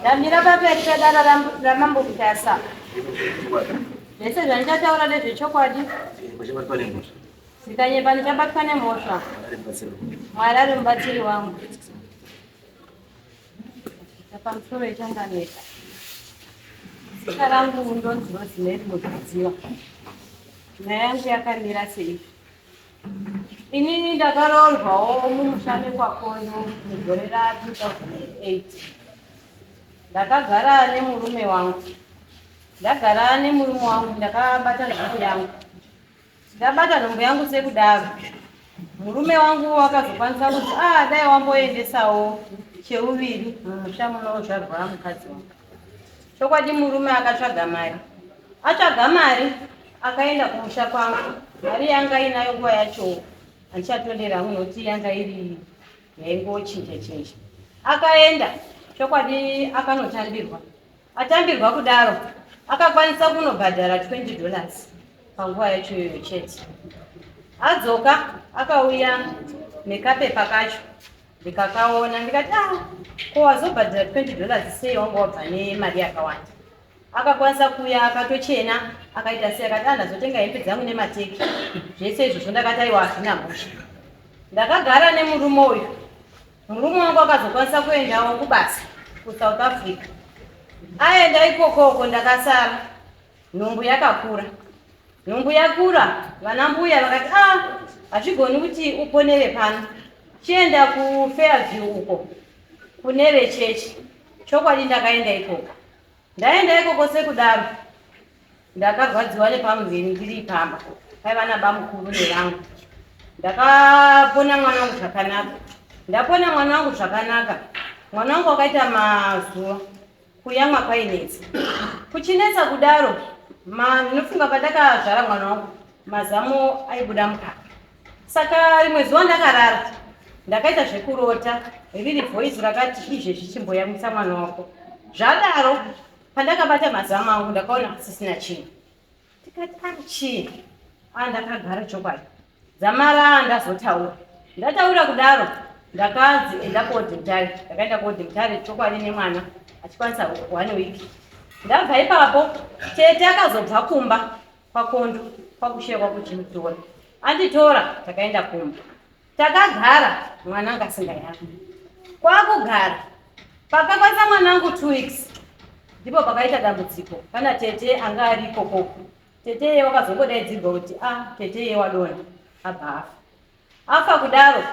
Ndamira papetwa dara ramambo kutasa. Ndese zvandichataura nezvechokwadi. Zvikanyeba ndichabatwa nemhosva. Mwari ari mubatsiri wangu. Pamusoro ichanganeta. Zita rangu ndonzi Rosemary Mudziwa. Nyaya yangu yakamira sei. Inini ndakaroorwawo mumushame kwakondo mugore ra2008. Ndakagara nemurume wangu. Ndagara nemurume wangu ndakabata nhumbu yangu. Ndabata nhumbu yangu sekudaro. Murume wangu wakazokwanisa kuti dai wamboendesawo cheuviri mumusha munozvarwa mukadzi wangu. Chokwadi murume akatsvaga mari. Atsvaga mari akaenda kumusha kwangu. Mari yanga inayo nguva yacho andichatondera munoti yanga iri yaingochinja. Akaenda chokwadi akanotambirwa. Atambirwa kudaro akakwanisa kunobhadhara $20 panguva yacho iyoyo chete. Adzoka akauya nekapepa kacho ndikakaona ndikati ko wazobhadhara $20 sei wanga wabva nemari yakawanda. Akakwanisa kuuya akatochena akaita sei akati ndazotenga hembe dzangu nemateki. Zvese izvozvo ndakati aiwa hazvina mhosva. Ndakagara nemurume uyu. Murume wangu akazokwanisa kuendawo kubasa kuSouth Africa. Aenda ikokoko ndakasara. Nhumbu yakakura. Nhumbu yakura vana mbuya vakati hazvigoni kuti uponere pano. Chienda kuFairview uko kune vechechi. Chokwadi ndakaenda ikoko. Ndaenda ikoko sekudaro. Ndakarwadziwa nepamuviri ndiri ipamba. Paiva nabamukuru nevangu. Ndakapona mwana wangu zvakanaka. Ndapona mwana wangu zvakanaka. Mwana wangu akaita mazuva kuyamwa kwainetsa. Kuchinetsa kudaro ndinofunga pandakazvara mwana wangu mazamo aibuda mukaka. Saka rimwe zuva ndakarara ndakaita zvekurota riri voice rakati izvezvi chimboyamwisa mwana wako. Zvadaro pandakabata mazamo angu ndakaona kusisina chinhu. Tikati chii? Ndakagara chokwadi. Zamara ndazotaura. Ndataura kudaro ndakanzi enda kodhimutare. Ndakaenda kodhimutare chokwadi nemwana achikwanisa 1 wiki. Ndabva ipapo tete akazobva kumba kwakondo kwakushekwa kuchimutora. Anditora takaenda kumba. Takagara mwana ngasingayapo. Kwakugara pakakwanisa mwanangu 2 weeks. Ndipo pakaita dambudziko. Kana tete anga ari ikokoko. Tete wakazongodaidzirwa kuti tete wadona abva afa kudaro.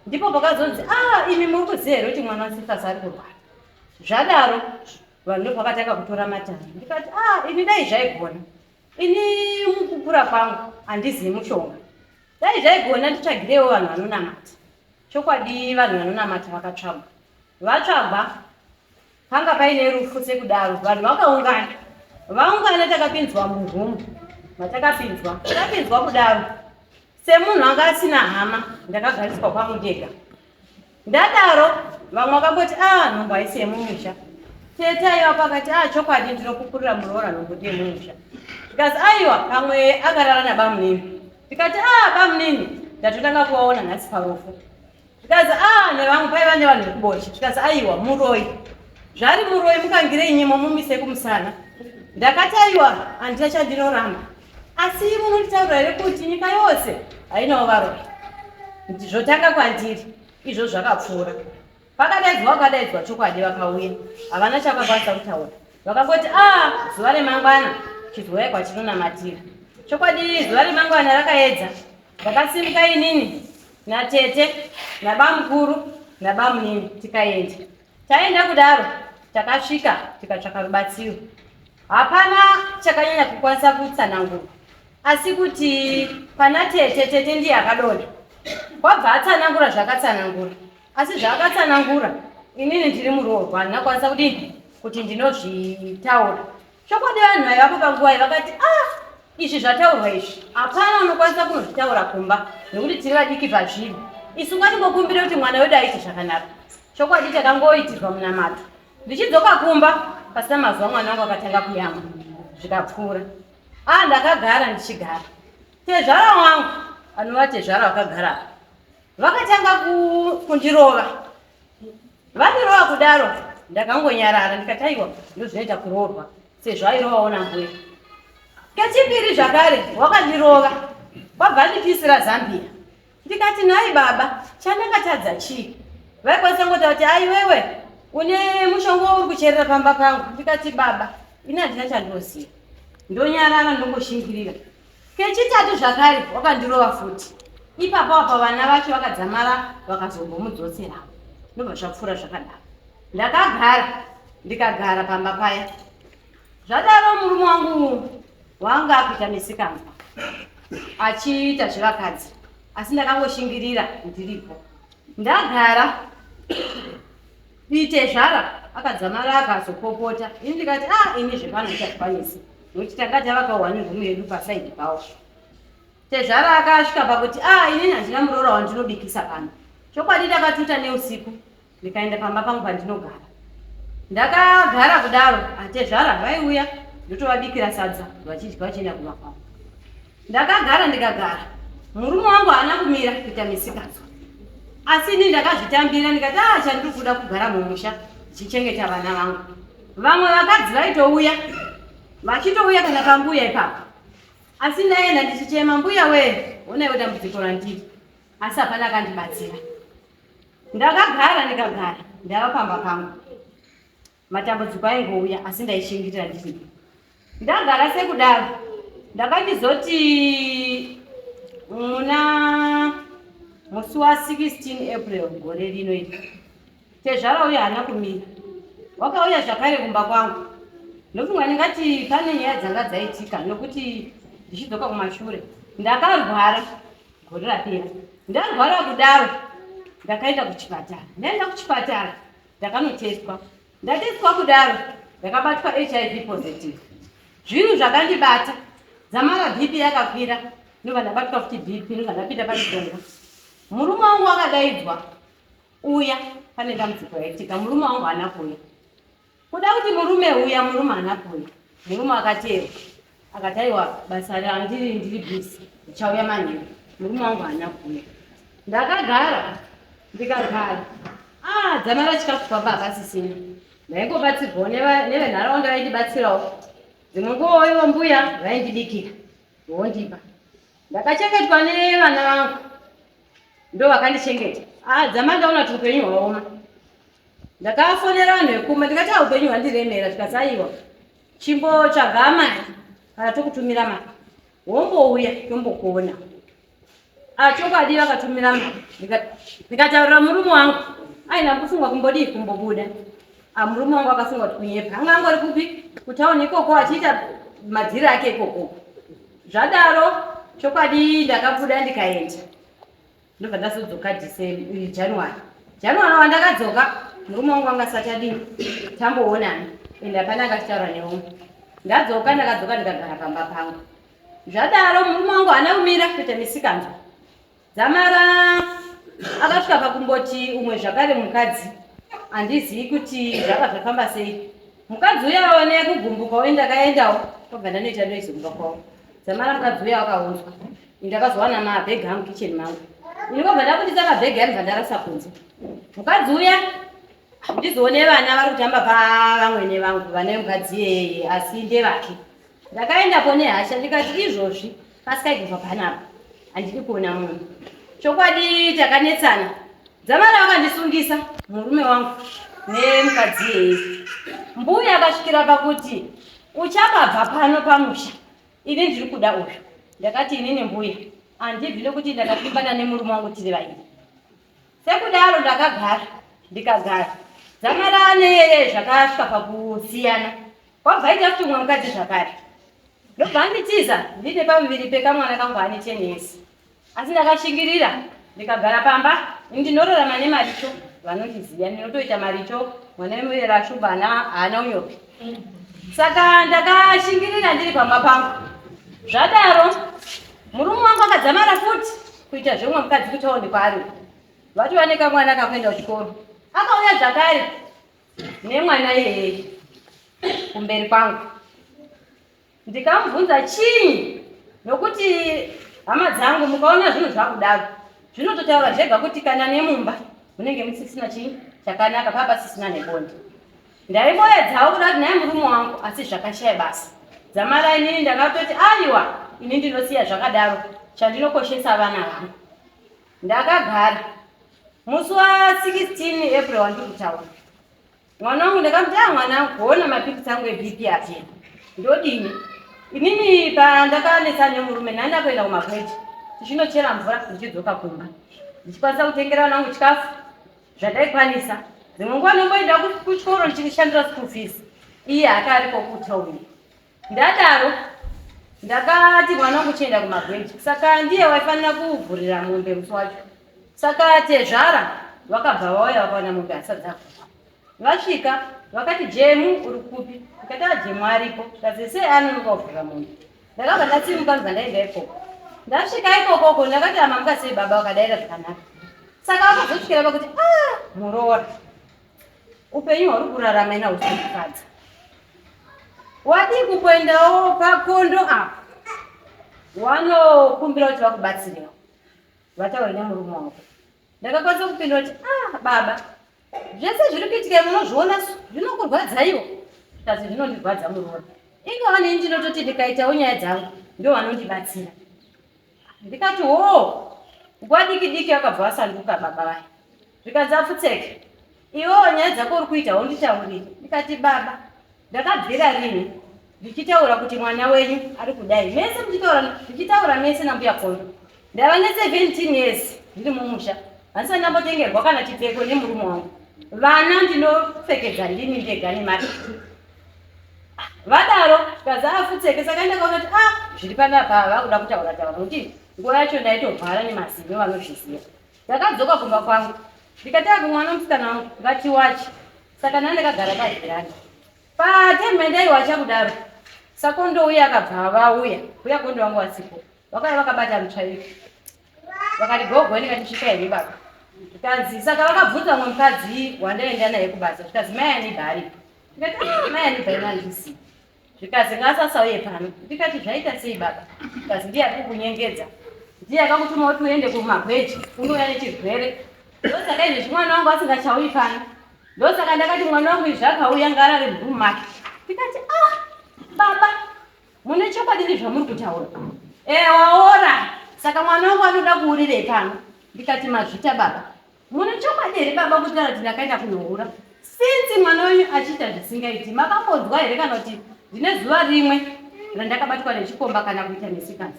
Ndipo pakazonzi imi muri kuziva here kuti mwana wasikasi ari kurwara. Zvadaro vanhu ndopakatanga kutora matanda. Ndikati ini dai zvaigona. Ini mukukura kwangu handizivi mushonga. Dai zvaigona nditsvagirewo vanhu vanonamata. Chokwadi vanhu vanonamata vakatsvagwa. Vatsvagwa panga paine rufu sekudaro. Vanhu vakaungana. Vaungana takapinzwa murumu. Matakapinzwa. Takapinzwa kudaro. Semunhu anga asina hama ndakagariswa kwangu ndega. Ndadaro vamwe vakangoti nhumbu haisi yemumusha. Tete aiwa pakati chokwadi ndinokukurira muroora nhumbu ndiyemumusha. Ndikazi aiwa pamwe akarara nabamunini. Ndikati bamunini ndatotanga kuvaona nhasi parufu. Ndikazi nevamwe paiva nevanhu vekuboshye. Ndikazi aiwa muroi. Zvari muroi mukangirei nyimo mumise kumusana. Ndakati aiwa handina chandinoramba. Asi munonditaurira here kuti nyika yose hainawo varoi. Zvotanga kwandiri izvo zvakapfuura. Pakadaidzwa chokwadi vakauya. Havana chakakwanisa kutaura. Vakangoti zuva remangwana chizwai kwatinonamatira. Chokwadi zuva remangwana rakaedza. Ndakasimuka inini natete nabamukuru nabamunini tikaenda. Taenda kudaro takasvika tikatsvaka rubatsiro. Hapana chakanyanya kukwanisa kutsanangura. Asi kuti pana tete ndiye akadonha. Wabva atsanangura zvakatsanangura. Asi zvakatsanangura inini ndiri muroorwa handinakwanisa kuti ndinozvitaura. Chokwadi vanhu vaivapo panguva vakati izvi zvataurwa izvi hapana unokwanisa kunozvitaura kumba nekuti tiri vadiki zvazviri. Isu ngatingokumbire kuti mwana wedu aite zvakanaka. Chokwadi takangoitirwa munamato. Ndichidzoka kumba pasina mazuva mwana wangu akatanga kuyamwa. Zvikapfuura. Ndakagara ndichigara. Tezvara wangu anova tezvara wakagara vakatanga kundirova. Vandirova kudaro ndakangonyarara ndikati aiwa ndozvinoita kuroorwa sezvo airovaona mbuya. Kechipiri zvakare wakandirova wabva ndipisira Zambia. Ndikati nhai baba chandakatadza chii? Vaikwanisa ngoti kuti ai wewe une mushonga uri kucherera pamba pangu. Ndikati baba ina ndina chandinoziva. Ndonyarara ndongoshingirira. Kechitatu zvakare wakandirova futi. Ipapo apa vana vacho vakadzamara vakazombomudzosera. Ndobva zvapfuura zvakadaro. Ndikagara pamba paya. Zvadaro murume wangu wanga kuita misikanzwa achiita zvevakadzi, asi ndakangoshingirira ndiripo. Ndagara Tezvara akadzamara akazopopota. Ini ndikati ini zvepano ndikazvikwanisi nokuti tanga tavakawa nerume yedu pasaidi pawo. Tezvara akasvika pakuti inini handina muroora wandinobikisa pano. Chokwadi ndakatuta neusiku ndikaenda pamba pangu pandinogara. Ndakagara kudaro Tezvara vaiuya ndotovabikira sadza vachidya vachienda kuva kwavo. Ndikagara murume wangu haana kumira kuita misikanzwa, asi ini ndakazvitambira ndikati chandiri kuda kugara mumusha ndichichengeta vana vangu. Vamwe vakadzi vachitouya kana pambuya ipapo, asi ndaenda ndichichema mbuya we onaiwo dambudziko randiri, asi hapana akandibatsira. Ndikagara ndava pamba pangu. Matambudziko aingouya asi ndaishingirira ndiripo. Ndagara sekudaro ndakandizoti muna musi wa 16 April gore rino iri Tezvara uya haana kumira. Wakauya zvakare kumba kwangu. Ndofunga ndingati pane nyaya dzanga dzaitika nokuti ndichidzoka kumashure. Ndakarwara gore rapera. Ndarwara kudaro ndakaenda kuchipatara. Ndaenda kuchipatara ndakanoteswa. Ndateswa kudaro ndakabatwa HIV positive. Zvinhu zvakandibata. Dzamara BP yakakwira. Ndobva ndabatwa futi BP ndobva ndapinda pachitongo. Murume wangu akadaidzwa. Uya pane dambudziko raitika. Murume wangu haana kuuya. Kuda kuti murume uya murume haana kuuya. Murume akatero. Akati aiwa basa ndiri busy. Ndichauya manheru. Murume wangu haana kuuya. Ndakagara dzamara chikafu kwamba hapasisina. Ndaingobatsirwawo nevenharaunda vaindibatsirawo. Dzimwe nguva ivo mbuya vaindibikira vondipa. Ndakachengetwa nevana vangu ndo vakandichengeta. Dzamara ndaona kuti upenyu hwaoma. Ndakafonera vanhu vekumba ndikati upenyu hwandiremera. Tikati aiwa chimbotsvaga mari kana tokutumira mari wombouya tombokuona. Chokwadi vakatumira mari. Ndikataurira murume wangu aina kufunga kumbobuda. Murume wangu akafunga kuti kunyepa. Anga angori kupi kutauni ikoko achiita madziri ake ikoko. Zvadaro chokwadi ndakabuda ndikaenda. Ndobva ndazodzoka January wandakadzoka murume wangu anga asati adini tamboonana ende hapana akataura neumwe. Ndakadzoka ndikagara pamba pangu. Zvadaro murume wangu haana kumira kuita misikanzwa. Dzamara akasvika pakumboti umwe zvakare mukadzi handizivi kuti zvakafamba sei. Mukadzi uya waone kugumbuka ndakaendawo kwabva ndanoita ndoizomba kwavo. Dzamara mukadzi uya wakaunzwa. Ndakazowana mabhegi angu kicheni mangu. Ini kwabva ndakutisa mabhegi ani bva ndarasa kunze. Mukadzi uya ndizoone vana vari kutamba pavamwene vangu vane mukadzi iyeye asi ndevake. Ndakaendapo nehasha ndikati izvozvi pasikaigirwa panapa handidi kuona munhu. Chokwadi takanetsana. Dzamara vakandisungisa murume wangu nemukadzi iyeye. Mbuya akasvikira pakuti uchakabva pano pamusha ini ndiri kuda uyu. Ndakati inini mbuya handibvi nokuti ndakapfimbana nemurume wangu tiri vairi. Sekudaro ndikagara. Dzamara nezvakasvika pakusiyana. Kwabvaita kuti umwe mukadzi zvakare. Ndobva nditiza ndine pamuviri pekamwana kangu ane 10 years. Asi ndakashingirira ndikagara pamba ndinorarama nemaricho vanondiziva ndinotoita maricho mwana werashubana haana unyopi. Saka ndakashingirira ndiri pamba pangu. Zvadaro murume wangu akadzamara futi kuita zvemwe mukadzi kutaoni kwaari. Vatova nekamwana kakuenda kuchikoro. Akauya zvakare nemwana iyeye kumberi kwangu. Ndikamubvunza chii nokuti hama dzangu mukaona zvinhu zvakudaro zvinototaura zvega kuti kana nemumba munenge musisina chii chakanaka pasisina nebonde. ndaimboedzawo kuda kuti naye murume wangu asi zvakashaya basa. Dzamara inini ndakatoti aiwa ini ndinosiya zvakadaro chandinokoshesa vana vangu. Ndakagara musi wa16 April wandiri kutaura. Mwana wangu ndakamuti mwana wangu kuona mapiritsi angu eBP apera. Ndodini? Inini pandakanesa nemurume nanda kuenda kumagweji. Tichinochera mvura ndichidzoka kumba. Ndichikwanisa kutengera vana vangu chikafu zvadaikwanisa. Dzimwe nguva nomboenda kuchikoro ndichishandira school fees. Iye akariko kutauri. Ndadaro ndakati mwana wangu chienda kumagweji. Saka ndiye waifanira kuvhurira mombe musi wacho. Saka tezvara vakabva vauya vakaona mombe hasati dzakura. Vasvika vakati Jemu uri kupi? Ndikati Jemu aripo. Ndikati sei anonoka kuvhurira mombe. Ndakabva ndasimuka ndaenda ikoko. Ndasvika ikoko ndakati amanga sei baba wakadaira zvakanaka. Saka vakazosvikira vakuti muroora. Upenyu huri kurarama ina usifadza. Wadi kuendawo pakondo apa. Wanokumbira kuti vakubatsirewo. Vataura nemurume wako. Ndakakwanisa kupindura kuti baba zvese zviri kuitika munozviona zvinokurwadzaiwo. Kasi zvinondirwadza muroora. Ingava neni ndinototi ndikaitawo nyaya dzangu ndio vanondibatsira. Ndikati nguva diki vakabva vasanduka baba vayo. Zvikanzi apfutseke. Iwewo nyaya dzako uri kuita unditaurire. Ndikati baba ndakabvira rini ndichitaura kuti mwana wenyu ari kudai. Mese ndichitaura mese nambuya kondo. Ndava ne17 years ndiri mumusha. Handisati ndambotengerwa kana chipfeko nemurume wangu. Vana ndinopfekedza ndini ndega nemari. Vadaro zvikanzi apfutseke. Saka ndakaona kuti zviri panapa vakuda kutaura kuti nguva yacho ndaitobvara nemazino vanozviziva. Ndakadzoka kumba kwangu. Ndikati mwana musikana wangu ngatiwache. Saka ndakagara pazvirani. Patemhe ndaiwacha kudaro. Sakondo uya akabva vauya. Uya kondo wangu wasipo. Vakauya vakabata mutsvairo. Vakati gogo ndikatisvika here baba. Ndikanzi saka vakabvunza mumwe mukadzi wandaenda naye kubasa. Zvikazi mai anibva aripo. Ndikati mai anibva ina handisi. Zvikazi ngasasauye pano. Ndikati zvaita sei baba? Zvikazi ndiye ari kukunyengedza. Ndiye akakutuma kuti uende kumagweji unouya nechirwere. Ndosaka izvezvi mwana wangu asingachauyi pano. Ndosaka ndakati mwana wangu izvi akauya ngarare murumu make. Ndikati baba mune chokwadi ndizvamuri kutaura. Waora. Saka mwana wangu anoda kuurirei pano. Ndikati mazvita baba. Mune chokwadi here baba kutaura kuti ndakaenda kunoura. Since mwana wenyu achiita zvisingaiti makambodzwa here kana kuti ndine zuva rimwe randakabatwa nechikomba kana kuita misikadzi.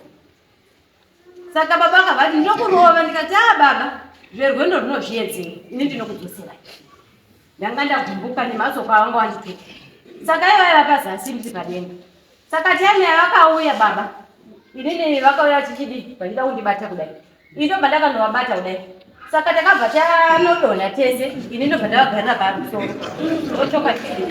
Saka baba akabva ndokurova. Ndikati baba zverwendo runozviedzei ini ndinokudzosera. Ndanga ndagumbuka nemasoka angu andituka. Saka ivaiva pazasi muti padenga. Saka time yavakauya baba inini vakauya chichidii vandida kundibata kudai. Inobva ndakangovabata kudai. Saka takabva tanodonha tese. Ini ndobva ndavagarira pamusoro. Ndochoka chii.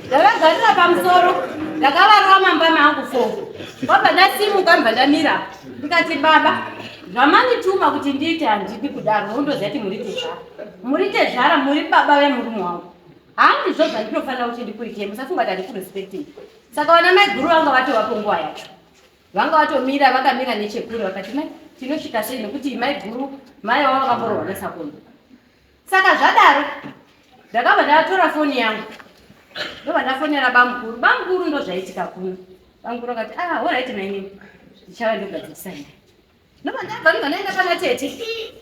Ndavagarira pamusoro. Ndakavarova mambama angu 4. Wabva ndasimuka mbva ndamira. Ndikati baba zvamandituma kuti ndiite handidi kudaro. Undoziva kuti murite zvara. Murite zvara muri baba vemurume wangu. Handizvo zvandinofanira kuti ndikuitei. Musafunga kuti handikurespektii. Saka vana mai guru vanga vatovapo nguva yacho. Vanga vatomira vakamira nechekure vakati mai tinosvika sei nekuti mai guru mai wavo vakamborohwa nesakondo. Saka zvadaro ndakabva ndatora foni yangu. Ndobva ndafonera bamukuru. Bamukuru ndozvaitika kuno. Bamukuru akati alright maini ndichava ndogadzirisa naye. Ndobva ndabva ndaenda pana tete.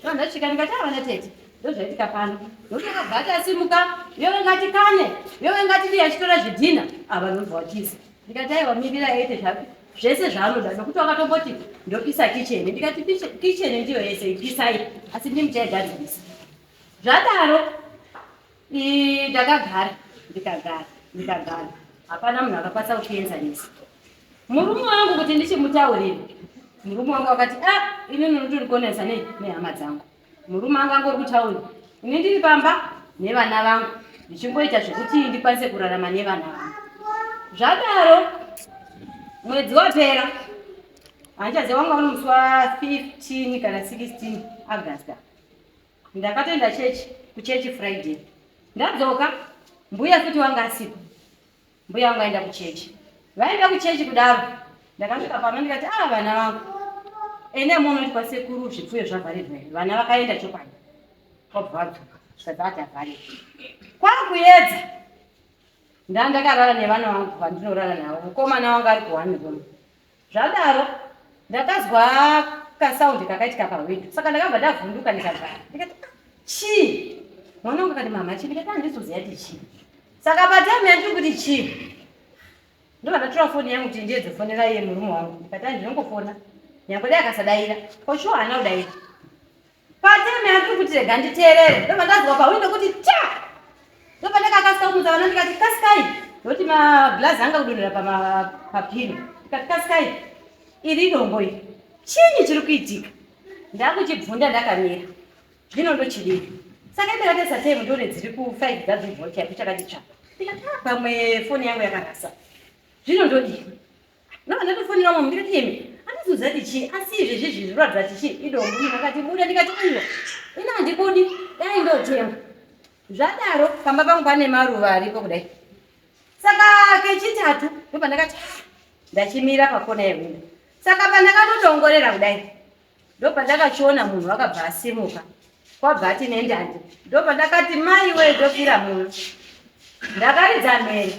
Ndobva ndasvika ndikati vana tete ndozvaitika pano. Ndokabva atasimuka iwe ngatikane iwe ngatidi achitora zvidhina ava nobva watiza. Ndikati aiwa mirira aite zvapi zvese zvaanoda nokuti wakatomboti ndopisa kicheni. Ndikati kicheni ndiyo yese ipisai asi ndimuchaigadzirisa. Zvadaro ndakagara ndikagara. Hapana munhu akakwanisa kuenzanisa. Murume wangu kuti ndichimutaurire. Murume wangu akati inini ndiri kuonesa nehama dzangu. Murume wangu angori kutaura. Ini ndiri pamba nevana vangu. Ndichingoita zvekuti ndikwanise kurarama nevana vangu. Zvadaro mwedzi wapera. Handichaziva wanga uri musi wa15 kana 16 August. Ndakatoenda kuchechi Friday. Ndadzoka mbuya futi wanga asipo. Mbuya wangu aenda kuchechi. Vaenda kuchechi kudaro. Ndakasvika pano ndikati vana vangu ene munoti kwasekuru zvipfuyo zvavharirwa. Vana vakaenda chokwadi. Kwabva vadzoka. Zvikati avharirwa. Kwakuedza. Ndakarara nevana vangu vandinorara navo. Mukomana wangu ari kuhani rumu. Zvadaro ndakazwa kasaundi kakaitika pahwindow. Saka ndakabva ndavhunduka ndikagara. Ndikati chii? Mwana wangu akati mama chii? Ndikati handizoziva kuti chii. Saka pataimu yandiri kuti chii, ndobva ndatora foni yangu kuti ndiedzofonera iye murume wangu. Ndikati ndinongofona. Nyangwe dai akasadaira. Poshuwa haana kudaira. Pataimu yandiri kuti rega nditeerere, ndobva ndazwa pahwindow kuti cha! Ndobva ndakakasika kumudza vana ndikati kasikai. Ndokuti magirazi anga kudonhera papino. Ndikati kasikai. Iri dombo iri. Chinyi chiri kuitika? Ndakuchibvunda ndakamira. Zvino ndochidii? Saka ndakatesa time ndore dziri ku5 gazivhoti yapi chakati tsva. Ndikati pamwe foni yangu yakarasa. Zvino ndodii? Ndobva ndatofonera mumwe ndikati imi handizoziva kuti chii, asi izvezvi zviri kuratidza kuti chii idombo. Ndakati buda, ndikati iyo ina handibudi, dai ndotenga. Zvadaro pamba pangu pane maruva aripo kudai. Saka kechitatu ndobva ndakati ndachimira pakona yehwindo. Saka pandakatotongorera kudai ndobva ndakachiona munhu wakabva asimuka. Kwabva ati nendandi. Ndobva ndakati mai we ndofira munhu. Ndakaridza mhere.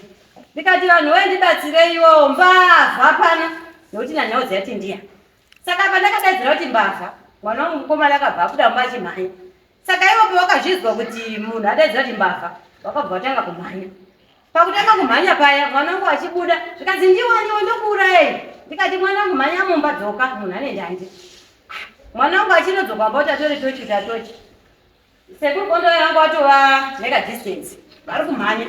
Ndikati vanhu wendibatsireiwo mbavha pana. Nokuti nanyaudza yati ndiya. Saka pandakadaidzira kuti mbavha, mwana wangu mukomana akabva kuda mumachimhanya. Saka ivo pavakazvizwa kuti munhu adaidzira kuti mbavha, wakabva watanga kumhanya. Pakutanga kumhanya paya, mwana wangu achibuda, zvikanzi ndiwaniwo ndokuurayei. Ndikati mwana wangu mhanya mumba dzoka, munhu ane ndandi. Mwana wangu achinodzoka amba kuti atore tochi kuti atochi. Sekuru kondo yangu atova mega distance. Vari kumhanya.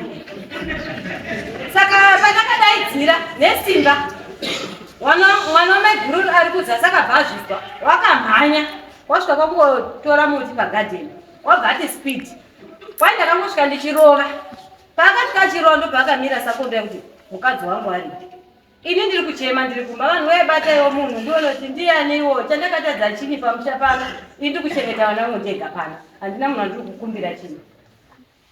Saka pandakadaidzira nesimba, mwana wameguru ari kudza saka bvazviswa, wakamhanya. Wasvika kwakungotora muti pagadheni. Wabva ati speed. Kwai ndakangosvika ndichirova. Pakasvika achirova ndobva akamira sakombe kuti mukadzi wangu ari. Ini ndiri kuchema ndiri kumba vanhu webataiwo munhu ndionoti ndianiwo chandakatadza chini pamusha pano. Ini ndiri kuchengeta vana vangu ndega pano. Handina munhu andiri kukumbira chini.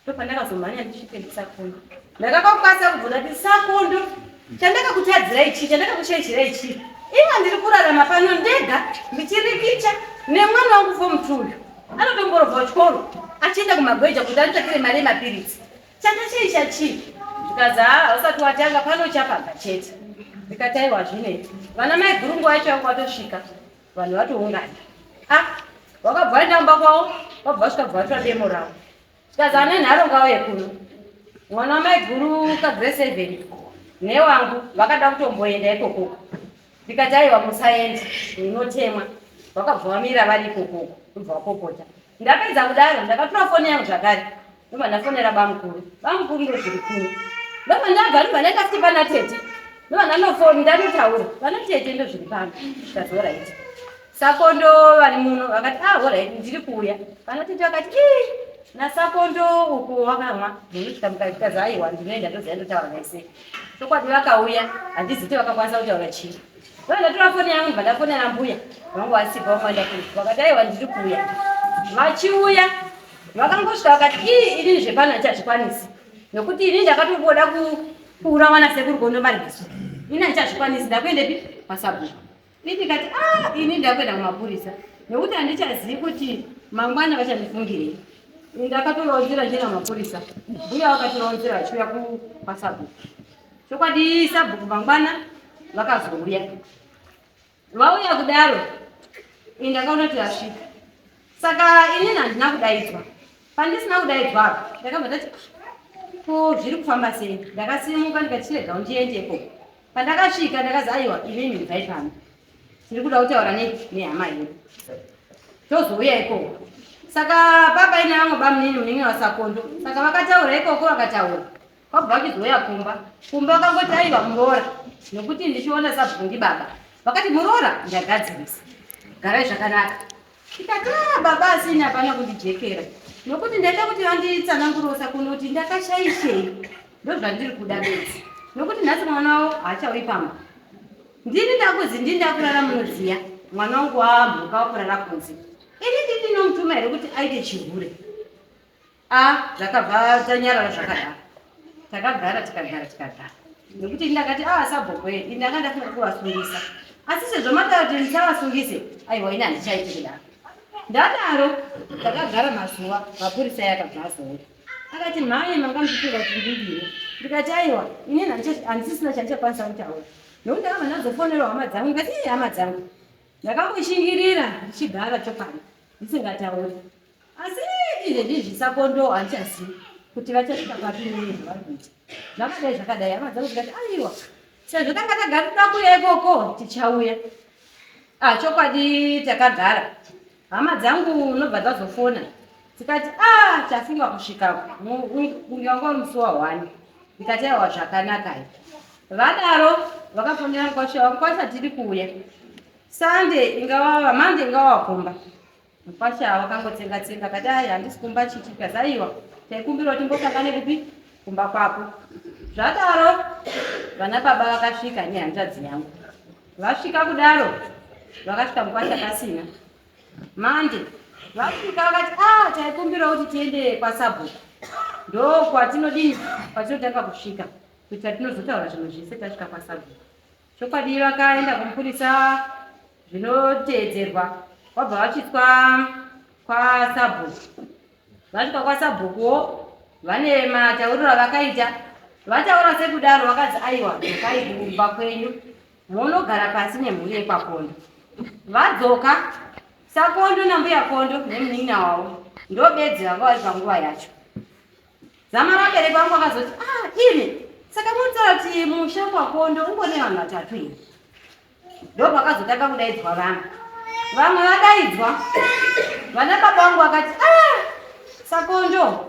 Ndobva ndakazomhanya ndisvike ndisakondo. Ndakakwanisa kubvunza kuti sakondo chandakakutadzirai chii, chandakakushaishirai chii. Inga ndiri kurarama pano ndega ndichirikicha nemwana wangu fomutuyu. Anotomborobva chikoro achienda kumagweja kuti anotsvakire mari yemapiritsi. Chandashaisha chii? Ndikazi usati watanga pano chapanga chete. Ndikati aiwa zvinei. Vana mai guru nguva yacho yangu watosvika. Vanhu vatoungana. Wakabva waenda mumba kwavo, wabva wasvika bva watora demo ravo. Ndikazi ane nharo ngauye kuno. Mwana wamai guru kagrade 7 newangu vakada kutomboenda ikokoko. Ndikati aiwa musaenda, inotemwa. Wakabva wamira vari ikokoko, ndobva wapopota. Ndapedza kudaro ndakatora foni yangu zvakare. Ndobva ndafonera bamukuru. Bamukuru ndozviri kuno. Ndobva ndabva ndobva ndaenda futi pana tete. Ndobva ndanofoni ndanotaura. Pana tete ndozviri pano. Ndikazi alright. Sakondo vari muno vakati alright ndiri kuuya. Pana tete vakati nasakondo uku wakamwa. Ndosvika mukati aiwa ndinoenda ndoziva ndotaura naye. Chokwadi vakauya handiziti vakakwanisa kutaura chii. Ndobva ndatora foni yangu ndobva ndafonera mbuya. Vangu wasipa wamwenda kuti vakati aiwa ndiri kuuya. Vachiuya vakangosvika vakati ini zvepano handichazvikwanisi. Nokuti ini ndakatomboda kuura mwana sekuru kondomarigiswa. Ini handichazvikwanisi ndakuendepi pasabhuku. Ini ndikati ini ndakuenda kumapurisa. Nokuti handichazivi kuti mangwana vachandifungirei. Ndakatoronzera njena mapurisa. Mbuya vakatoronzera vachiuya pasabhuku. Chokwadi sabhuku mangwana vakazouya. Vauya kudaro ini ndakaona kuti asvika. Saka ini handina kudaidzwa. Pandisina kudaidzwa apa ndakabva ndati ko zviri kufamba sei. Ndakasimuka ndikati chirega ndiendepo. Pandakasvika ndakazi aiwa inini ndibvai pano. Tiri kuda kutaura nehama yedu. Tozouya ikoko. Saka baba ina yangu bamunini munini wasakondo. Saka vakataura ikoko vakataura. Kwabva vachizouya kumba. Kumba vakangoti aiwa muroora. Nokuti ndichiona sabhuku ndibaba. Vakati muroora ndagadzirisa. Garai zvakanaka. Ndikati baba asina hapana kundijekera. Nokuti ndaita kuti vanditsanangurosa kunoti ndakashaishei. Ndozvandiri kuda bedzi. Nokuti nhasi mwana wavo haachauyi pamba. Ndini ndakuzi ndindakurara munoziya. Mwana wangu wamhuka wakurara kunze. Ini ndinomutuma here kuti aite chihure. Zvakabva tanyarara zvakadaro. Takagara tikagara. Nokuti ndakati sabhuku ini ndanga ndafunga kuvasungisa. Asi sezvo mataura kuti ndichavasungise, aiwa ini handichaiti kudaro. Ndadaro takagara mazuva mapurisa yakabva azouya. Akati mhai manga muchifunga kuti ndidini. ndikati aiwa inini handisisina chandichakwanisa kutaura nokuti ndakabva ndazofonera hama dzangu ndikati hama dzangu ndakamboshingirira ndichigara chokwadi ndisingatauri asi izvezvi zvisakondo handichazivi kuti vachasvika papi nezvavari kuita zvakadai zvakadai hama dzangu ndikati aiwa sezvo tanga tagara toda kuuya ikoko tichauya chokwadi takagara hama dzangu nobva dzazofona tikati tafunga kusvikapo unge musi wa1 ndikati aiwa zvakanaka vadaro vakafonera mukwasha tiri kuuya sande ingava mande ingava wakumba mukwasha wakangotsenga tsenga kati handisi kumba chichikazi aiwa taikumbira timbosangane kupi kumba kwapo zvadaro vana baba vakasvika nehanzvadzi yangu vasvika kudaro vakasvika mukwasha kasina mande vasvika vakati taikumbira kuti tiende kwasabhuku ndo kwatinodini kwatinotanga kusvika kuitira tinozotaura zvinhu zvese tasvika kwasabhuku chokwadi vakaenda kumupurisa zvinoteedzerwa vabva vachiswa kwasabhuku vasvika kwasabhukuwo vane matauriro avakaita vataura sekudaro vakadzi aiwa dzokai kumba kwenyu munogara pasi nemhuri yekwakondo vadzoka sakondo nambuya kondo nemunin'ina wavo ndobedzi vanga vari panguva yacho zama rabereki vangu vakazoti imi saka munotara kuti musha kwakondo ungone vanhu 3 iri ndo pakazotanga kudaidzwa vamwe vadaidzwa vana baba vangu vakati sakondo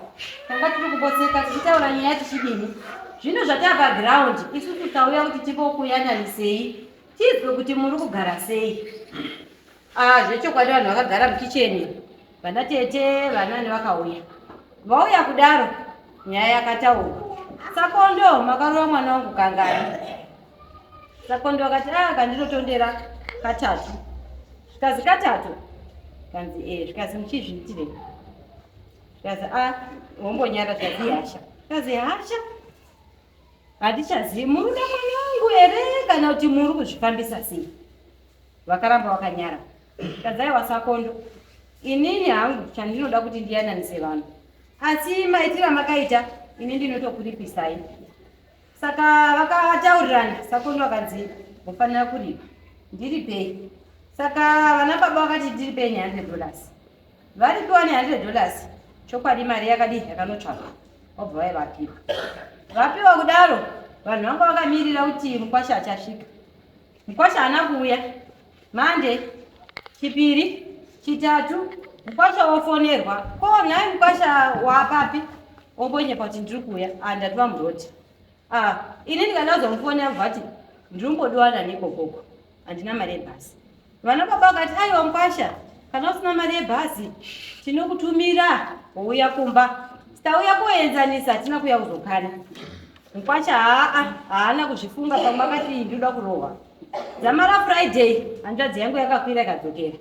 tanga tiri kubotseka tichitaura nyaya tichidini zvino zvatava ground isusu tauya kuti tipokuyananisei tizwe kuti muri kugara sei zvechokwadi vanhu vakagara mukicheni vana tete vanani vakauya vauya kudaro nyaya yakataurwa sakondo makarova mwana wangu kangani sakondo akati kandinotondera katatu zvikazi katatu kanzi zvikazi muchizviitire zvikazi wombonyara zvikazi hasha zvikazi hasha handichazivi muruda mwana wangu here kana kuti muri kuzvifambisa sei vakaramba vakanyara zvikazi aiwa sakondo inini hangu chandinoda kuti ndiyananise vanhu asi maitira makaita ini ndinotokuripisai saka vakataurirana sakondo akanzi mufanira kuripa ndiripei saka vana baba vakati ndiripei $100 varipiwa $100 chokwadi mari yakadii yakanotsvaka vabva vaivapiwa vapiwa kudaro vanhu vanga vakamirira kuti mukwasha achasvika mukwasha haana kuuya mande chipiri chitatu mukwasha wofonerwa ko nhai mukwasha waapapi ombonyepa kuti ndiri kuuya ndati vamuroti ini ndikada kuzomufonera bvati ndirimbodiwana nekokoko handina mari yebhasi vana baba vakati aiwa mukwasha kana usina mari yebhasi tinokutumira wouya kumba tauya kuenzanisa hatina kuya kuzokana mukwasha haana kuzvifunga pamwe akati ndoda kurohwa zamara friday hanzvadzi yangu yakakwira ikadzokera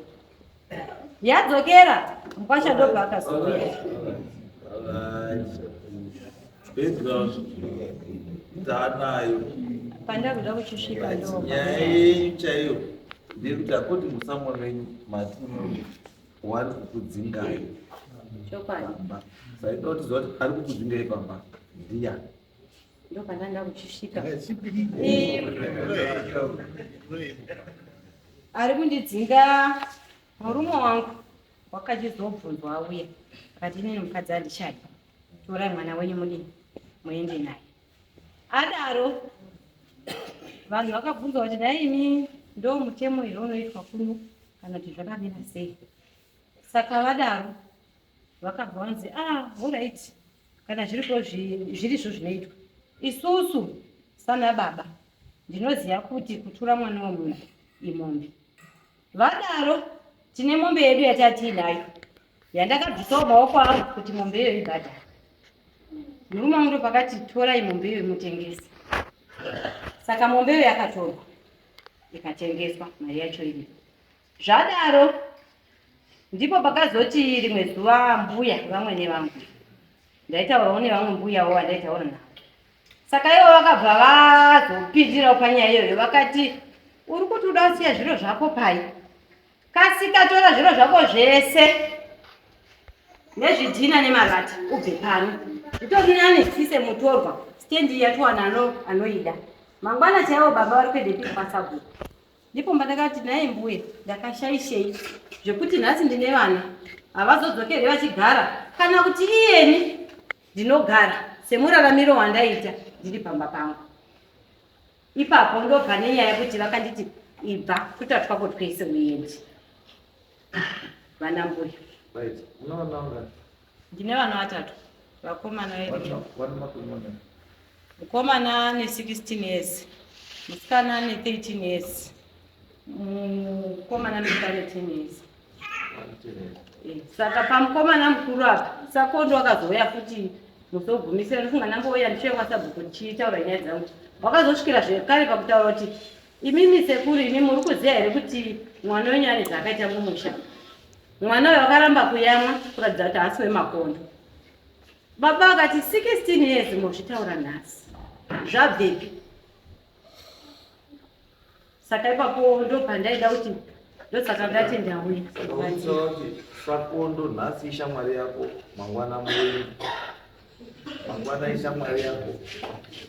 yadzokera mukwasha ndobva akazouya panda kuda kuchisvika nyaya yenyu chaiyo ndekuti akoti musamwa menyu matino wari kukudzingai chokwadi saida kutiziva kuti ari kukudzingai pamba ndiya ndopanda nda kuchisvika ari kundidzinga murume wangu wakachizobvunzwa auya akati inini mukadzi handichadi torai mwana wenyu mudini muende naye adaro vanhu vakabvunzwa kuti daini ndo mutemo iro unoitwa kuno kana kuti zvakadina sei saka vadaro vakabva vanzi alright kana zviripo zvirizvo zvinoitwa isusu sana baba ndinoziva kuti kutura mwana wemunhu imombe vadaro tine mombe yedu yatatiinayo yandakabvisawo maoko angu kuti mombe iyoyo ibhadhara murume wangu ndopakati torai mombe iyoyo mutengese saka mombe iyoyo yakatorwa ikatengeswa mari yacho iri zvadaro ndipo pakazoti rimwe zuva mbuya vamwe nevangu ndaitaurawo nevamwe mbuyawo vandaitaura navo saka ivo vakabva vazopindirawo panyaya iyoyo vakati uri kuti uda kusiya zviro zvako pai kasika tora zviro zvako zvese nezvidhina nemarati ubve pano Nditori nani sise mutorwa stendi yatuwana anoida mangwana chaiwo baba vari kuende pasabhuku ndipo ndakati naye mbuya ndakashaishei zvekuti nhasi ndine vana havazodzokeri vachigara kana kuti iyeni ndinogara semuraramiro wandaita ndiri pamba pangu. Ipapo ndobva nenyaya yekuti vakanditi ibva kutatwa kotwese uyendi vana mbuya. Ndine vana 3 vakomana vedu. Mukomana ne16 years, musikana ne13 years, mukomana musikana ne10 years. Saka pamukomana mukuru apa sakondo akazouya kuti muzogumisira ndifunga ndambouya ndichiwe kwasabhuku ndichitaura nyaya dzangu. Wakazosvikira zvekare pakutaura kuti imimi sekuru imi muri kuziva here kuti mwana wenyu ane zvaakaita mumusha. Mwana uyu wakaramba kuyamwa kuratidza kuti haasi wemakondo. Baba vakati 16 years muzvitaura nhasi zvabvepi. Saka ipapo ndopandaida kuti ndosaka ndati ndauya. Sakondo nhasi ishamwari yako mangwana muwenyu. Mangwana ishamwari yako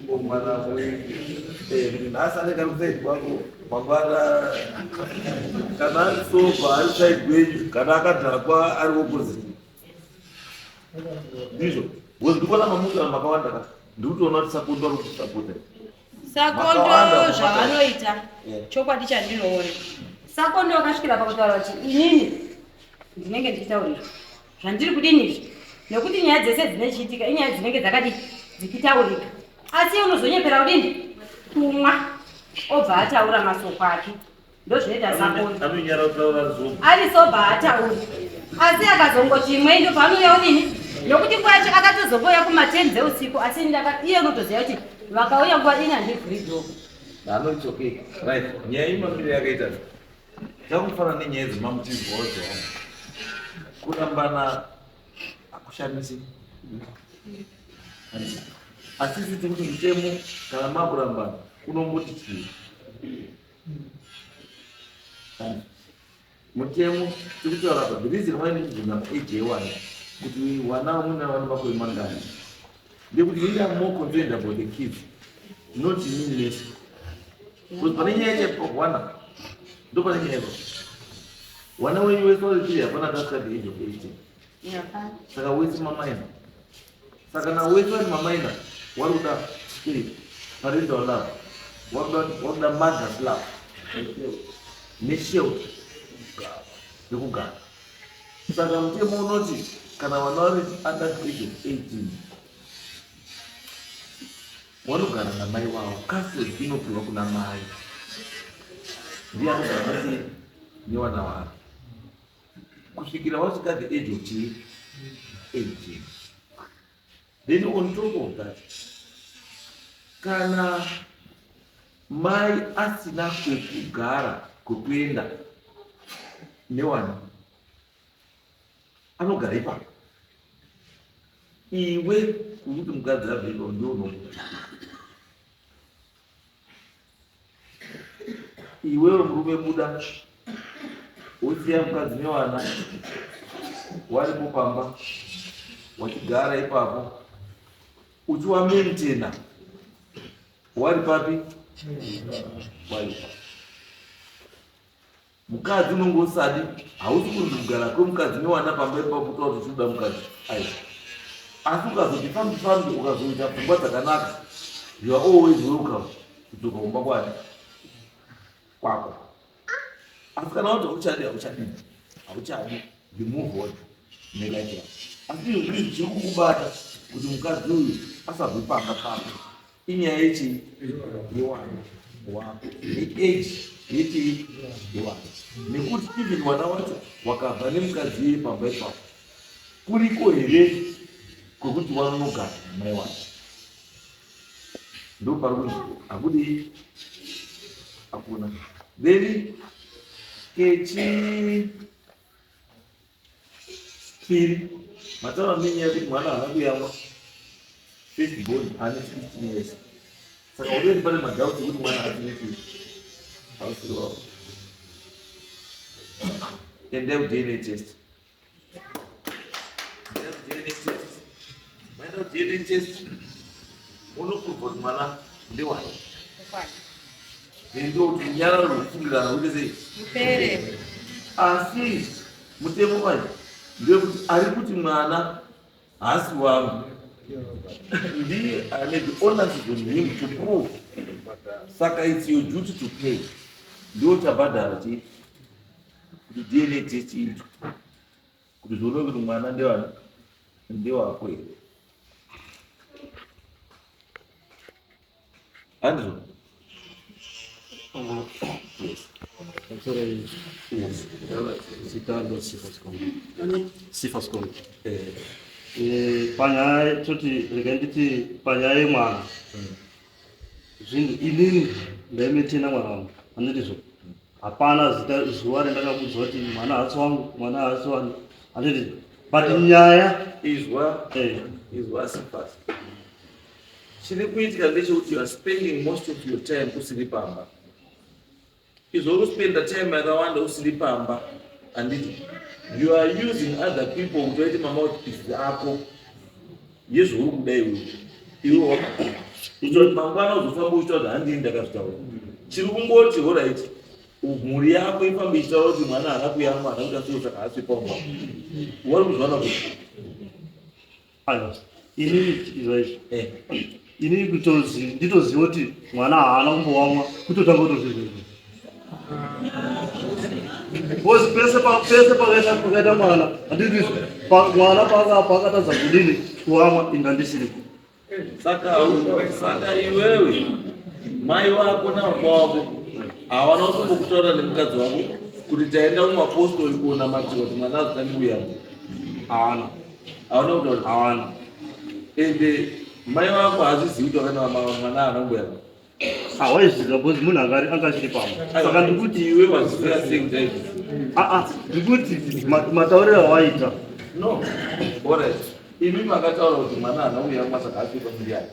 mangwana muwenyu. Nhasi anenge kusaidi kwako mangwana kana ari soba ari saidi kwenyu kana akadhakwa ari opposite. Ndizvo ndikuona mamuka makawanda ka ndikutoona kuti sakondo ari kusapota. Sakondo zvavanoita chokwadi chandinoona. Sakondo akasvikira pakutaura kuti inini ndinenge ndichitaurira zvandiri kudinizvi nekuti nyaya dzese dzinochiitika inyaya dzinenge dzakati dzichitaurika. Asi unozonyepera kudini kumwa obva ataura masoko ake. Ndozvinoita Sakondo. Anonyara kutaura zvoga. Ari sobva ataura. Asi akazongoti imwe ndo paanouya udini nokuti nguva yacho akatozomboya kuma10 dzeusiku asi iye unotoziva kuti vakauya nguva dini handibviri dhogo. It's okay. Right. Nyaya imamiri yakaita zvakufana nenyaya dzemamutizwawo dzevanhu kurambana akushamisi. Asisi tiri kuti mutemo kana makurambana unomboti chii. Mutemo tiri kutaura kuti the reason why ndikugona age yewana kuti wana muna vanhu makore mangani ndekuti we are more concerned about the kids not me less. Kuti pane nyaya yewana ndo pane nyaya wana wenyu wese uri hapana tasvika the age of 18. Saka wese mamaina. Saka na wese vari mamaina vari kuda spirit parental love vari kuda mother's love neshelter yekugara. Saka mutemo unoti kana vana vari under the age of 18 vanogara namai vavo. Custody inopiwa kuna mai. Ndiye anogara pasi nevana vavo kusvikira vasvika the age of 18. Then on top of that, kana mai asina kwekugara kwekuenda newana anogara ipapo. Iwe kuti mukadzi abviro ndounokuta. Iwewe murume buda wosiya mukadzi newana waripo pamba wachigara ipapo uchiwamaintaina wari papi waipa. Mukadzi unonge usadi hausi kuti kugara kwemukadzi newana pamba ipapo kutaura kuti uchiuda mukadzi aipa. Asi ukazoti fambi ukazoita pfungwa dzakanaka you are always welcome kudzoka kumba kwako. Asi kana kuti hauchadi you move on nelife yako. Asi izvi zviri kukubata kuti mukadzi uyu asabve pamba pako inyaya yechi yewana wako neage yechi yewana nekuti even wana wacho wakabva nemukadzi iye pamba ipapo kuriko here kwekuti vanogara mai wacho. Ndo pari kuti hakudi hakuna. Then kechipiri mataura nenyaya yekuti mwana haana kuyamwa first born ane 15 years. Saka udeni pane madhauti ekuti mwana atineki hausiri wavo. Endai kuDNA test. Ando DNA test. Unokurwa kuti mwana ndewani. Ndio tunyara rufundira kuti Mpere. asi mutemo waje ndio kuti ari kuti mwana hasi wangu ndiye ane the ownership on him to prove. Saka it's your duty to pay. Ndio tabadala chi kuti DNA test itu kuti zvono kuti mwana ndewani ndewako here. Andrew. Yes. Citando Sifascom. Panyai tuti reganditi panyai mwana. Inini ndemetina mwana. Andirizo. Hapana zita zuwa ndakabuzwa kuti mwana hasi wangu. Andirizo. But nyaya Izwa Sifas. Chiri kuitika ndechekuti you are spending most of your time usiri pamba. Izoro spend the time yakawanda usiri pamba and you are using other people kuti mouthpiece ako yesu uri kudai iwo icho mangwana uzofamba uchitaura handii ndakazvitaura chiri kungoti alright mhuri yako ifamba ichitaura kuti mwana haana kuya mwana kuti asiwo saka hasi pamba wari kuzvana kuti ini kutozi nditoziva kuti mwana haana kumbowamwa kutotanga kutozvizvizvi bosi pese pakaita mwana handiti mwana pakatadza kudini kuamwa ingandisiripo. Saka iwewe mai wako nababa wako hawana kumbokutaura nemukadzi wako kuti taenda mumapostori kuonamatira kuti mwana azotanga kuya? Hawana kutaura? hawana. Ende mai wako hazizivi kuti wakana mwana haana kuya? Hawaiziva bosi munhu angachiri pamwe. Saka ndikuti iwe waziva sei kuti aizvi? ndikuti matauriro awaita No, alright. Imi makataura kuti mwana haana kuya saka asi pamiri yake.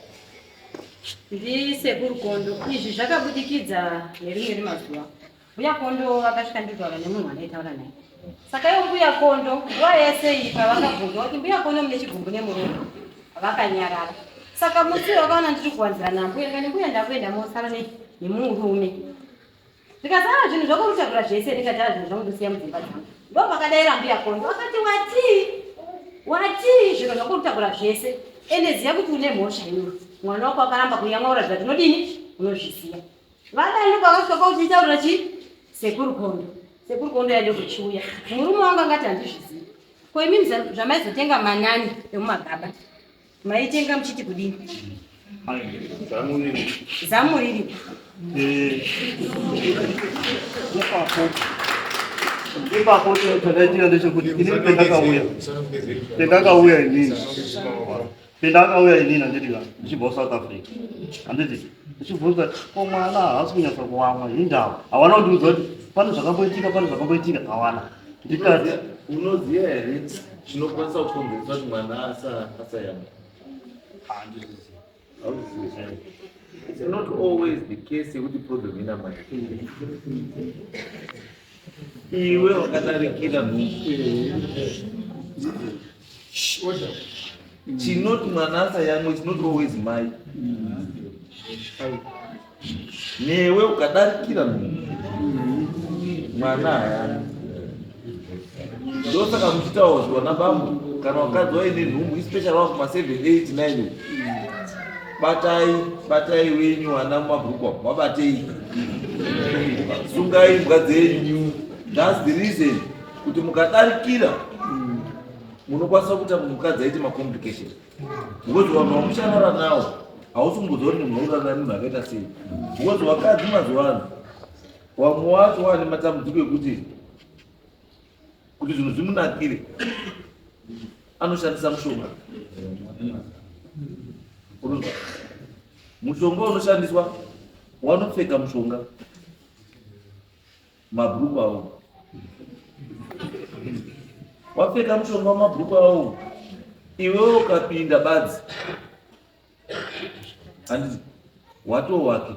Ndisekuru Kondo, izvi zvakabudikidza nerimwe remazuva. Mbuya Kondo vakasvika nditaura nemunhu andaitaura naye. Saka ivo Mbuya Kondo nguva yese iyi pavakabvunzwa kuti Mbuya Kondo mune chigumbu nemurume, vakanyarara. Saka musi wakaona ndiri kuwanzira nambuya ndikati mbuya ndakuenda mosara nemurume. Ndikasara zvinhu zvakurutakura zvese ndikati zvinhu zvamundosiya mudzimba dzangu. Ndo pakadaira Mbuya Kondo akati wati zvinhu zvakurutakura zvese ende ziya kuti une mhosva iwe. Mwana wako akaramba kuyamwa uratidza kuti unodini? Unozviziya. Vadani kwakasvika kwakuchitaurira chi? Sekuru Kondo. Sekuru Kondo yaide kuchiuya. Murume wangu angati handizvizivi. Ko imi zvamaizotenga manani emumagaba. Maitenga muchiti kudini? Zamuriri. ipapo tandaitika ndechekuti inini pendakauya inini handiti ndichibva South Africa handiti ndichibvunza ko mwana haasi kunyatsa kuamwa indau hawana kundiudza kuti pane zvakamboitika hawana ndikati unoziva here chinokwanisa kukonzeresa kuti mwana asayamwa? It's not always the case yekuti problem ina mai. Iwe wakadarikira chinoti mwana asayamwa, it's not always mai. Newe ukadarikira mwana hayamwa. Ndosaka muchitaurwa nabambo kana wakadzi waine nhumbu especially wakuma 7, 8, 9 batai wenyu wana mumabhurukwa mabatei sungai mbwa dzenyu. That's the reason kuti mukadarikira munokwanisa kuita mukadzi aite macomplication because vanhu vamushanyara nawo hausimboziva kuti munhu aurana nemunhu akaita sei because vakadzi mazuva ano vamwe wacho wane matambudziko ekuti zvinhu zvimunakire anoshandisa mushonga. Mushonga unoshandiswa wanopfeka mushonga mabhurukwa avo, wapfeka mushonga mabhurukwa avo iwewe ukapinda badzi handiti wato wake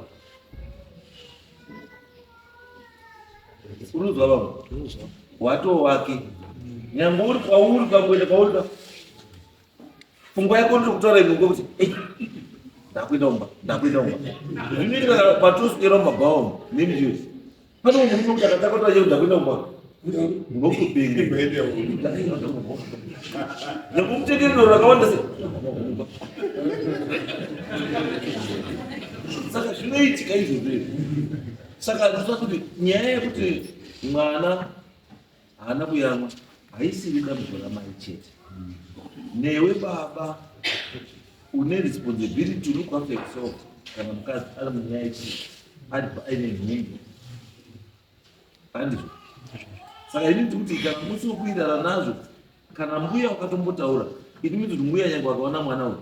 uruzwa vamwe wato wake nyangwe uri kwauri ukangoenda kwauri pfungwa yako ndokutaura inongo kuti ndakuinomba zvinoitika patuswera mumabhawo nemijezi pane munhu unokuti akatakota cheu ndakuinomba ngokupinga nekumutekerero rakawanda se saka zvinoitika izvozvo. Saka ndinoda kuti nyaya yekuti mwana haana kuyamwa haisiri dambudziko ramai chete. Newe baba une responsibility to look after yourself kana mukadzi ari munyaya ichi ari aine nhumbu handizvo. Saka ini nditi kuti kana musi wekuirara nazvo kana mbuya wakatombotaura ini miti kuti mbuya nyange akaona mwana uyu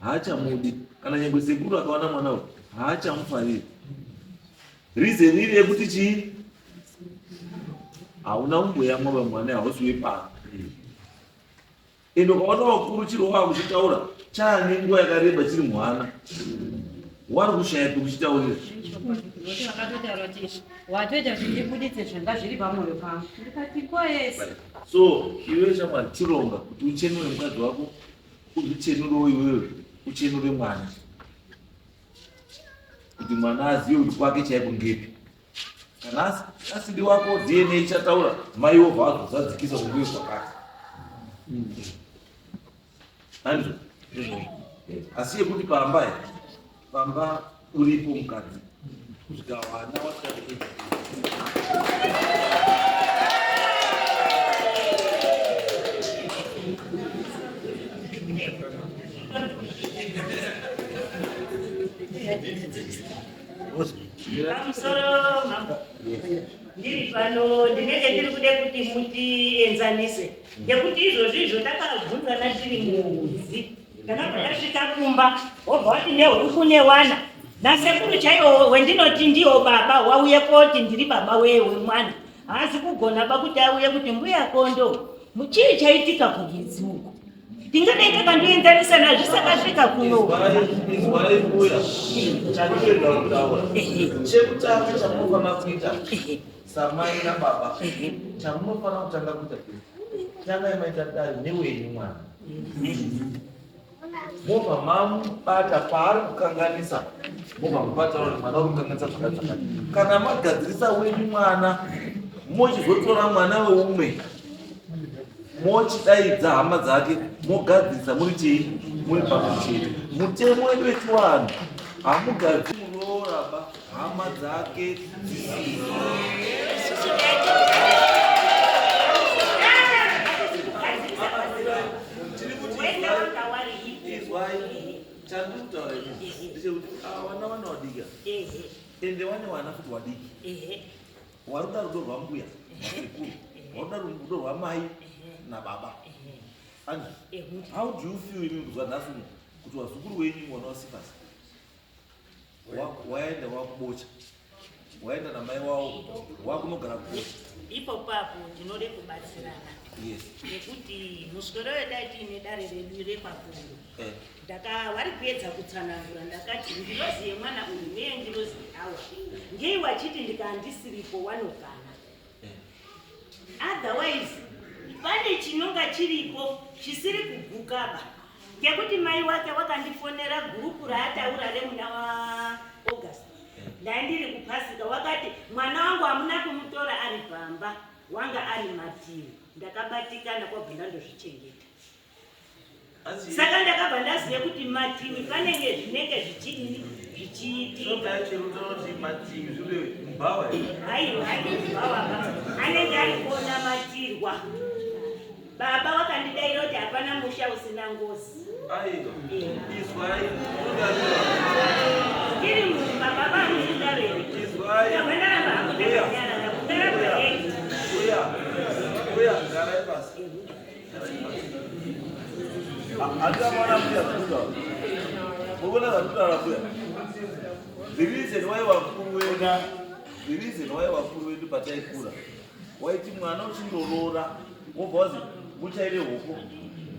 haachamudi kana nyange sekuru akaona mwana uyu haachamufariri. Reason iri yekuti chii hauna umboyamwa vamwana hausiwe pano ende ukaona wakuru chiri wakuchitaura chaane nguva yakareba chiri mwana wari kushaya pekuchitaurira watoita zvichibuditse zvanga zviri pamwoyo pangu ndikati koyese. So iwe shamwari chironga kuti uchenure mukadzi wako uzvichenurewo iwewe uchenure mwana kuti mwana azive kuti kwake chaiko ngepi. Kana asidi wako DNA ichataura mai wobva azozadzikisa kunguve kwakati handizvo. Asi yekuti pamba uripo mukadzi kusvika wana wasvika ndiri pano ndinenge ndiri kude kuti mutienzanise ngekuti izvozvizvo takabvunzana tiri muzi ndakabva ndasvika kumba wobva wati nehuku newana nasekuru chaiwo wendinoti ndiwo baba wauye koti ndiri baba wemwana haasi kugona ba kuti auye kuti mbuya kondo muchii chaitika kugedzi uko ndingadai takandoenzanisa nazvisakasvika kuno. chekutanga chamunofana kuita samai nababa chamunofana kutanga kuita tangai maita dai newenyu mwana mobva mamubata paari kukanganisa mobva mubata kuti mwana uri kukanganisa zvakadzakati. Kana magadzirisa wenyu mwana mochizotora mwana weumwe mochidaidza hama dzake mogadzirisa muri chii muri pamwe chete. Mutemo wedu wechivanhu hamugadziri murooraba hama dzake chandikutaura ndechekuti vana vana wadika ende vane wana kuti wadiki waruda rudo rwambuya ikuru waruda rudo rwamai nababa. How do you feel in kuzwa nhasi kuti wazukuru wenyu mwana wasifasi waenda wakubocha waenda namai wavo wakunogara kubocha ipo papo tinode kubatsirana. Yes. Nekuti muswero wedai tiine dare redu repafundo vari kuedza kutsanangura ndakati ndiroziye mwana uyu neye ndiroziye awa ngei wachiti ndikandisiripo wanogana otherwise pane chinonga chiripo chisiri kugukaba ngekuti mai wake wakandifonera gurupu raataura remuna waAugust ndaindiri kupasika wakati mwana wangu hamuna kumutora ari pamba wanga ari mativi ndakabatikana kwabva ndandozvichengeta. Saka ndakabva ndazive kuti mativi panenge zvinenge zvichidini zvichiitika. Haiwa anenge ari kuona matirwa. Baba wakandidaira kuti hapana musha usina ngozi. Ndiri mumba baba anoziva vere. Ndakandaramba hangu ndakanyara ndakupera kwehegi. Andika mwana mbuya kuda. Mubona zakutara mbuya. The reason why wakuru wedu pataikura. Waiti mwana uchindorora. Wobva wazi muchaire huko.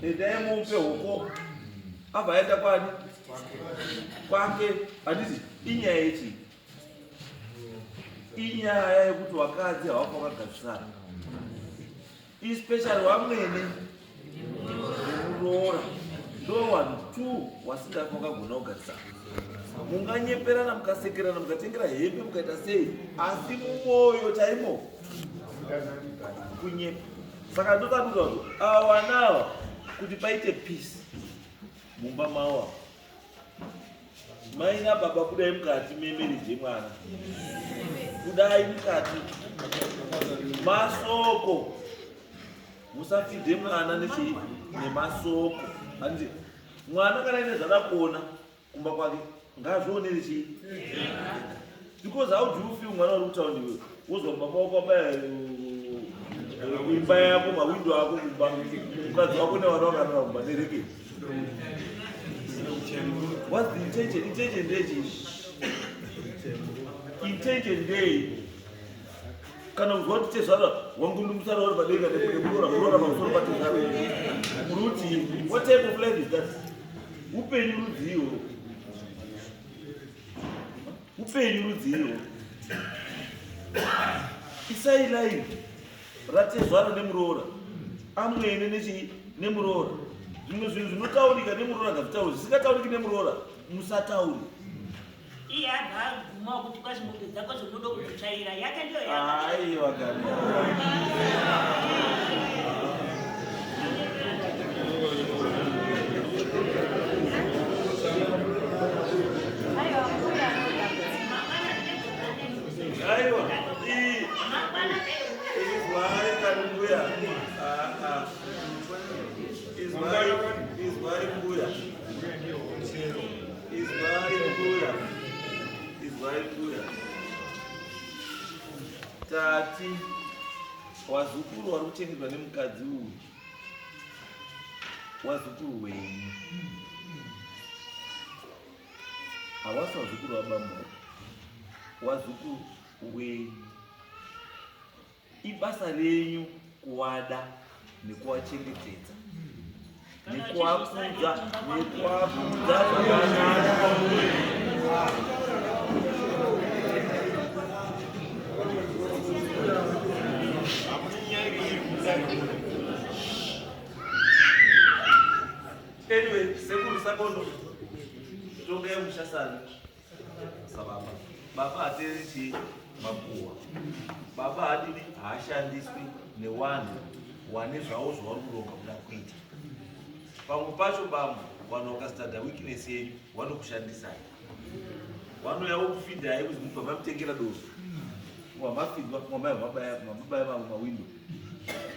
Endai mupe huko. Abva aenda kwani? Kwake handiti inyaya yechi. Inyaya yekuti wakadzi hawako wakagadzisana. Especially wamwene unoora ndo vanhu 2 wasingafi wakagona kugarisana. Munganyeperana, mukasekerana, mukatengera hembe, mukaita sei, asi mumwoyo chaimo kunyepa. Saka ndokaduka kuti awa nawa kuti paite peace mumba mawa, mai nababa kudai mukati memereji yemwana, kudai mukati masoko, musafidhe mwana nemasoko. Andi mwana kana ine zvada kuona kumba kwake ngazvionere chii, because how do you feel mwana uri kutaunda iwe wozwa baba wako abaya imba yako, mawindo ako kumba, mukadzi wako nevana vakanora kumba nerekei. What's the intention? Intention ndechii? Intention ndei? Kana uzwa kuti tezvara wangu ndimusara uri padenga nemurora pamusoro patezvara muruti, what type of life is that? Upenyu rudziyo, upenyu rudziyo. Isai life ratezvara nemurora, amwene nechii nemurora. Zvimwe zvinhu zvinotaurika nemurora ngazvitaure, zvisingatauriki nemurora musatauri. Iye aguma kuti kwazvimbudzo dzako zvinoda kutsvaira yake ndiyo aiwa gari aiwa izwai kanimbuya izwai mbuya izwai mbuya tati wazukuru wari kuchengetwa nemukadzi uyu wazukuru wenyu, havasi wazukuru wabambo, wazukuru wenyu. Ibasa renyu kuwada nekuwachengetedza nekuwakudza zvakanaka. Anyway, sekuru sakondo tonga yemushasani sababa baba haterichi mapuwa, baba hadini haashandiswi nevanhu wane zvavo zvavari kuronga kuda kuita. Pamwe pacho bambo vanhu vakasitadha weakness yenyu vanokushandisai, vanouyawo kufidhai kuti mubva mamutengera dozo wamafidwa mabaya mawindo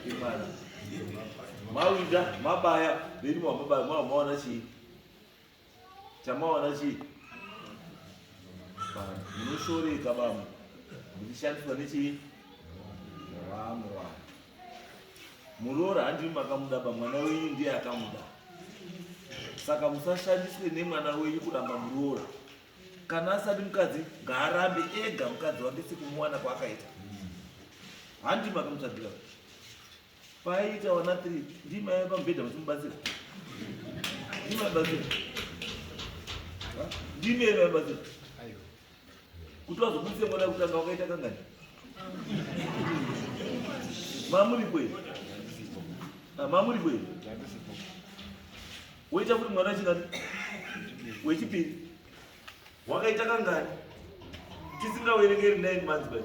emwana mawinda mabaya then maona chii chamaona chii munoshoreka bamwe muchishandiswa nechii vamwe vanhu. Murora handimi makamudaba, mwana wenyu ndiye akamuda. Saka musashandiswe nemwana wenyu kuramba murora. Kana asati mukadzi ngaarambe ega mukadzi wake sekumuwana kwaakaita. Handimi makamutadzira. Paita wana 3 ndima yaiva mubhedha musimubatsira. Ndima yaibatsira. Ndima yaibatsira. Kuti wazobudise mwana kutanga wakaita kangani? Mamuri kweli. Mamuri kweli. Weita kuti mwana chingani? Wechipiri. Wakaita kangani? Tisingawerengeri 9 months back.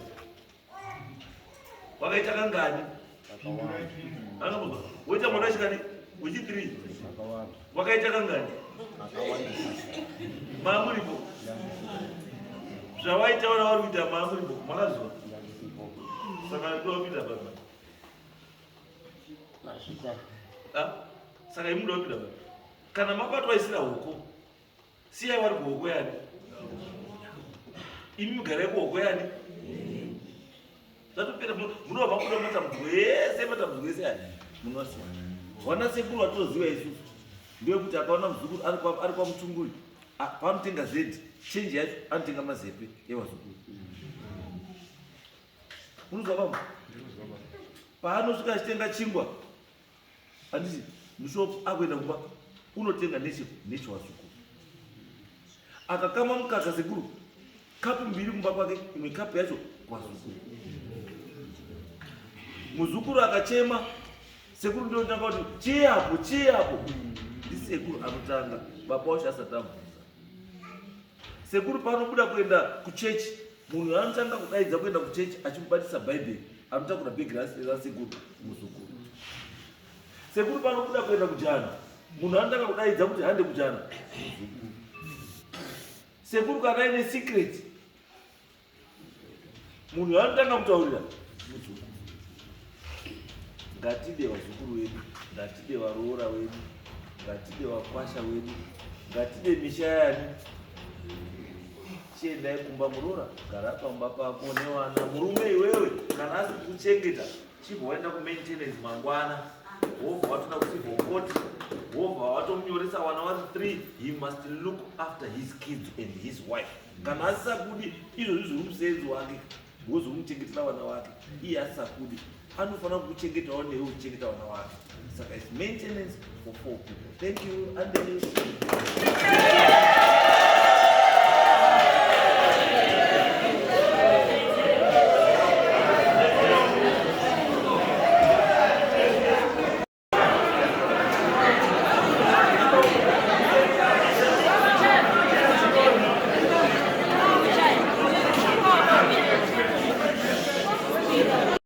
Wakaita kangani? Akawanda. Weita mwana chingani? Wechi3. Akawanda. Wakaita kangani? Akawanda. Mamuri kweli. Zvawaita wana vari kuita mamuri kweli. Mwakaziva? Saka ndopinda baba. Saka imuda wapinda baba. Kana mabatwa isina huko, siyai vari kuhoko yani? Imi mugare kuhoko yani? Zvatopera munobva kuda matambudziko ese yani munosiya. Wana sekuru watoziva isusu ndeyekuti akaona muzukuru ari kwamutunguri panotenga zedi chenji yacho anotenga mazepe ewazukuru. Unozwa baba? Paanosvika achitenga chingwa handiti mushopu akuenda kumba unotenga nechewazukuru. Akakama mukaka sekuru kapu 2 kumba kwake, imwe kapu yacho kwazukuru. Muzukuru akachema sekuru ndio ndanga kuti chiapo sekuru anotanga baba wacho asati abvunza. Sekuru paanobuda kuenda kuchechi, munhu anotanga kudaidza kuenda kuchechi achimubatisa bhaibheri, anotakura bhegi rasekuru muzukuru. Sekuru paanobuda kuenda kujana, munhu anotanga kudaidza kuti hande kujana muzukuru. Sekuru kana aine secret, munhu anotanga kutaurira muzukuru. Ngatide vazukuru vedu, ngatide varoora vedu, ngatide vakwasha vedu, ngatide misha yani. Chiendai kumba muroora, gara pamba pako nevana. Murume iwewe kana asi kuchengeta, chibva waenda kumaintenance mangwana, wobva watoda kucivil court, wobva watomunyoresa vana vari 3, he must look after his kids and his wife. Kana asisakudi izvo zviri musenzi wake, wozomuchengetera vana vake. Iye asisakudi anofanira kukuchengetawo newe uchengeta vana vake. Saka it's maintenance for 4 people. Thank you.